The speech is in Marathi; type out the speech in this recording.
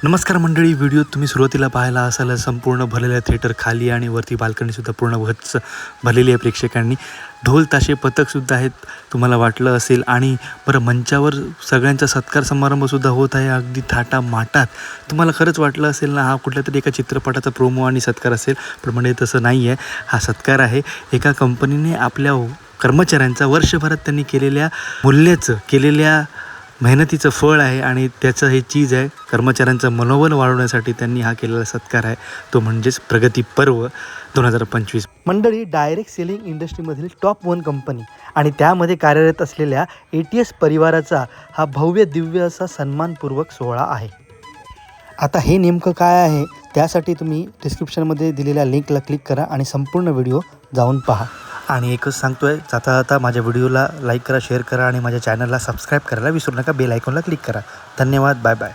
नमस्कार मंडळी, व्हिडिओ तुम्ही सुरुवातीला पाहायला असाल संपूर्ण भरलेल्या थिएटर खाली आणि वरती बाल्कनीसुद्धा पूर्ण भरलेली आहे प्रेक्षकांनी. ढोल ताशे पथकसुद्धा आहेत, तुम्हाला वाटलं असेल. आणि बरं, मंचावर सगळ्यांचा सत्कार समारंभसुद्धा होत आहे अगदी थाटामाटात. तुम्हाला खरंच वाटलं असेल ना हा कुठल्या तरी एका चित्रपटाचा प्रोमो आणि सत्कार असेल, पण म्हणजे तसं नाही आहे. हा सत्कार आहे एका कंपनीने आपल्या कर्मचाऱ्यांचा वर्षभरात त्यांनी केलेल्या मेहनतीचं फळ आहे आणि त्याचं हे चीज आहे. कर्मचाऱ्यांचं मनोबल वाढवण्यासाठी त्यांनी हा केलेला सत्कार आहे, तो म्हणजेच प्रगती पर्व 2025. मंडळी, डायरेक्ट सेलिंग इंडस्ट्रीमधील टॉप 1 कंपनी आणि त्यामध्ये कार्यरत असलेल्या ATS परिवाराचा हा भव्य दिव्य असा सन्मानपूर्वक सोहळा आहे. आता हे नेमकं काय आहे त्यासाठी तुम्ही डिस्क्रिप्शनमध्ये दिलेल्या लिंकला क्लिक करा आणि संपूर्ण व्हिडिओ जाऊन पहा. आणि एकच सांगतोय, जाता माझ्या व्हिडिओला लाईक करा, शेअर करा आणि माझ्या चॅनलला सबस्क्राईब करायला विसरू नका. बेल आयकॉनला क्लिक करा. धन्यवाद. Bye bye.